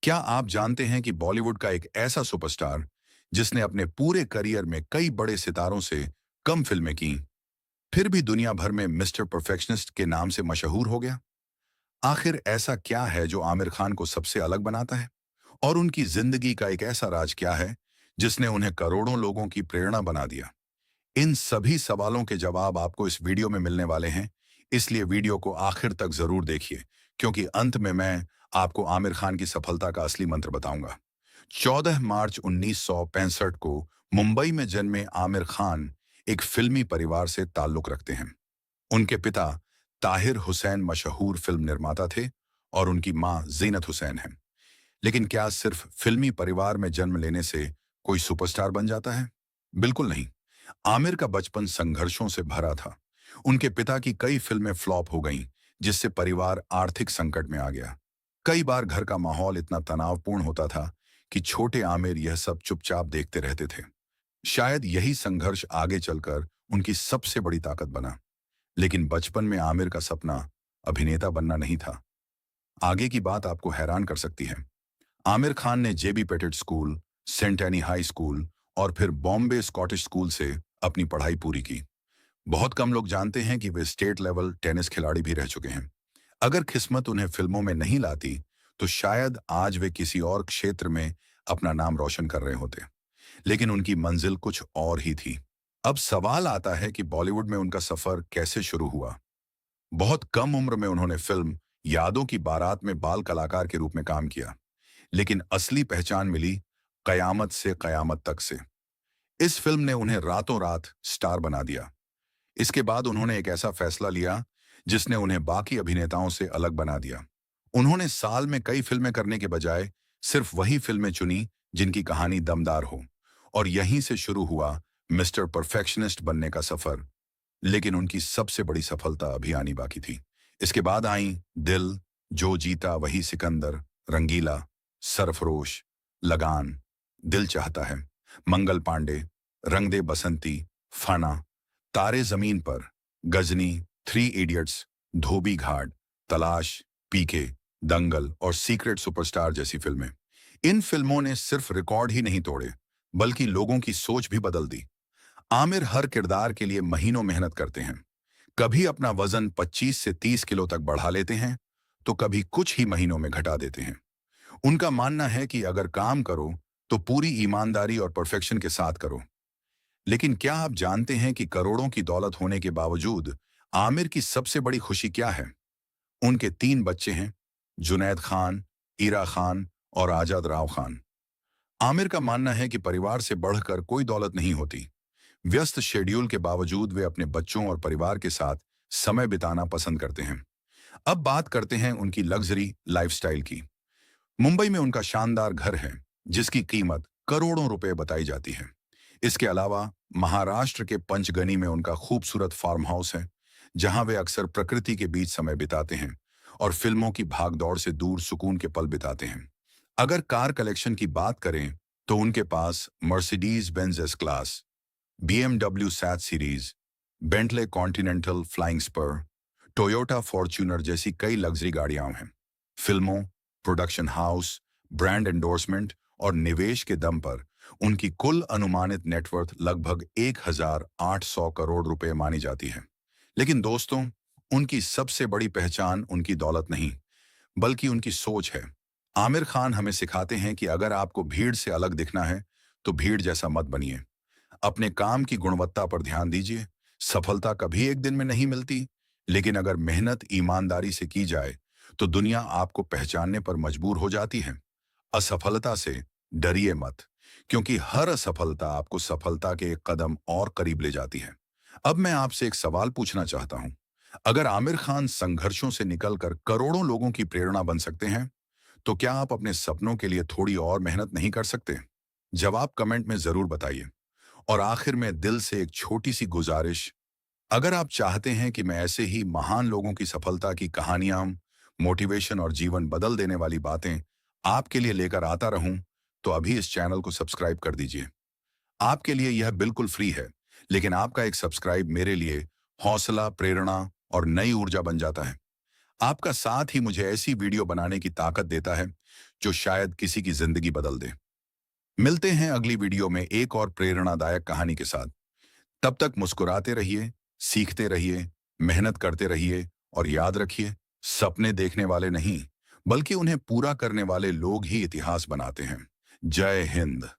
क्या आप जानते हैं कि बॉलीवुड का एक ऐसा सुपरस्टार जिसने अपने पूरे करियर में कई बड़े सितारों से कम फिल्में की, फिर भी दुनिया भर में मिस्टर परफेक्शनिस्ट के नाम से मशहूर हो गया? आखिर ऐसा क्या है जो आमिर खान को सबसे अलग बनाता है? और उनकी जिंदगी का एक ऐसा राज क्या है जिसने उन्हें करोड़ों लोगों की प्रेरणा बना दिया? इन सभी सवालों के जवाब आपको इस वीडियो में मिलने वाले हैं, इसलिए वीडियो को आखिर तक जरूर देखिए, क्योंकि अंत में मैं आपको आमिर खान की सफलता का असली मंत्र बताऊंगा। 14 मार्च 1965 को मुंबई में जन्मे आमिर खान एक फिल्मी परिवार से ताल्लुक रखते हैं। उनके पिता ताहिर हुसैन मशहूर फिल्म निर्माता थे और उनकी मां जीनत हुसैन हैं। लेकिन क्या सिर्फ फिल्मी परिवार में जन्म लेने से कोई सुपरस्टार बन जाता है? बिल्कुल नहीं। आमिर का बचपन संघर्षों से भरा था। उनके पिता की कई फिल्में फ्लॉप हो गईं, जिससे परिवार आर्थिक संकट में आ गया। कई बार घर का माहौल इतना तनावपूर्ण होता था कि छोटे आमिर यह सब चुपचाप देखते रहते थे। शायद यही संघर्ष आगे चलकर उनकी सबसे बड़ी ताकत बना। लेकिन बचपन में आमिर का सपना अभिनेता बनना नहीं था। आगे की बात आपको हैरान कर सकती है। आमिर खान ने JB Petit school, Saint Anne's high school और फिर बॉम्बे स्कॉटिश स्कूल से अपनी पढ़ाई पूरी की। बहुत कम लोग जानते हैं कि वे स्टेट लेवल टेनिस खिलाड़ी भी रह चुके हैं। अगर किस्मत उन्हें फिल्मों में नहीं लाती, तो शायद आज वे किसी और क्षेत्र में अपना नाम रोशन कर रहे होते। लेकिन उनकी मंजिल कुछ और ही थी। अब सवाल आता है कि बॉलीवुड में उनका सफर कैसे शुरू हुआ। बहुत कम उम्र में उन्होंने फिल्म यादों की बारात में बाल कलाकार के रूप में काम किया, लेकिन असली पहचान मिली कयामत से कयामत तक से। इस फिल्म ने उन्हें रातों रात स्टार बना दिया। इसके बाद उन्होंने एक ऐसा फैसला लिया जिसने उन्हें बाकी अभिनेताओं से अलग बना दिया। उन्होंने साल में कई फिल्में करने के बजाय सिर्फ वही फिल्में चुनी जिनकी कहानी दमदार हो, और यहीं से शुरू हुआ मिस्टर परफेक्शनिस्ट बनने का सफर। लेकिन उनकी सबसे बड़ी सफलता अभी आनी बाकी थी। इसके बाद आई दिल, जो जीता वही सिकंदर, रंगीला, सरफरोश, लगान, दिल चाहता है, मंगल पांडे, रंग दे बसंती, फना, तारे जमीन पर, गजनी, थ्री इडियट्स, धोबी घाट, तलाश, पीके, दंगल और सीक्रेट सुपरस्टार जैसी फिल्में। इन फिल्मों ने सिर्फ रिकॉर्ड ही नहीं तोड़े, बल्कि लोगों की सोच भी बदल दी। आमिर हर किरदार के लिए महीनों मेहनत करते हैं। कभी अपना वजन 25 से 30 किलो तक बढ़ा लेते हैं, तो कभी कुछ ही महीनों में घटा देते हैं। उनका मानना है कि अगर काम करो तो पूरी ईमानदारी और परफेक्शन के साथ करो। लेकिन क्या आप जानते हैं कि करोड़ों की दौलत होने के बावजूद आमिर की सबसे बड़ी खुशी क्या है? उनके 3 बच्चे हैं, जुनैद खान, ईरा खान और आजाद राव खान। आमिर का मानना है कि परिवार से बढ़कर कोई दौलत नहीं होती। व्यस्त शेड्यूल के बावजूद वे अपने बच्चों और परिवार के साथ समय बिताना पसंद करते हैं। अब बात करते हैं उनकी लग्जरी लाइफस्टाइल की। मुंबई में उनका शानदार घर है, जिसकी कीमत करोड़ों रुपए बताई जाती है। इसके अलावा महाराष्ट्र के पंचगनी में उनका खूबसूरत फार्म हाउस है, जहां वे अक्सर प्रकृति के बीच समय बिताते हैं और फिल्मों की भागदौड़ से दूर सुकून के पल बिताते हैं। अगर कार कलेक्शन की बात करें, तो उनके पास Mercedes Benz S class, BMW सैट series, Bentley Continental Flying Spur, Toyota Fortuner जैसी कई लग्जरी गाड़ियां हैं। फिल्मों, प्रोडक्शन हाउस, ब्रांड एंडोर्समेंट और निवेश के दम पर उनकी कुल अनुमानित नेटवर्थ लगभग 1,800 करोड़ रुपए मानी जाती है। लेकिन दोस्तों, उनकी सबसे बड़ी पहचान उनकी दौलत नहीं, बल्कि उनकी सोच है। आमिर खान हमें सिखाते हैं कि अगर आपको भीड़ से अलग दिखना है, तो भीड़ जैसा मत बनिए। अपने काम की गुणवत्ता पर ध्यान दीजिए। सफलता कभी एक दिन में नहीं मिलती, लेकिन अगर मेहनत ईमानदारी से की जाए, तो दुनिया आपको पहचानने पर मजबूर हो जाती है। असफलता से डरिए मत, क्योंकि हर असफलता आपको सफलता के एक कदम और करीब ले जाती है। अब मैं आपसे एक सवाल पूछना चाहता हूं। अगर आमिर खान संघर्षों से निकलकर करोड़ों लोगों की प्रेरणा बन सकते हैं, तो क्या आप अपने सपनों के लिए थोड़ी और मेहनत नहीं कर सकते? जवाब कमेंट में जरूर बताइए। और आखिर में दिल से एक छोटी सी गुजारिश, अगर आप चाहते हैं कि मैं ऐसे ही महान लोगों की सफलता की कहानियां, मोटिवेशन और जीवन बदल देने वाली बातें आपके लिए लेकर आता रहूं, तो अभी इस चैनल को सब्सक्राइब कर दीजिए। आपके लिए यह बिल्कुल फ्री है, लेकिन आपका एक सब्सक्राइब मेरे लिए हौसला, प्रेरणा और नई ऊर्जा बन जाता है। आपका साथ ही मुझे ऐसी वीडियो बनाने की ताकत देता है जो शायद किसी की जिंदगी बदल दे। मिलते हैं अगली वीडियो में एक और प्रेरणादायक कहानी के साथ। तब तक मुस्कुराते रहिए, सीखते रहिए, मेहनत करते रहिए और याद रखिए, सपने देखने वाले नहीं, बल्कि उन्हें पूरा करने वाले लोग ही इतिहास बनाते हैं। जय हिंद।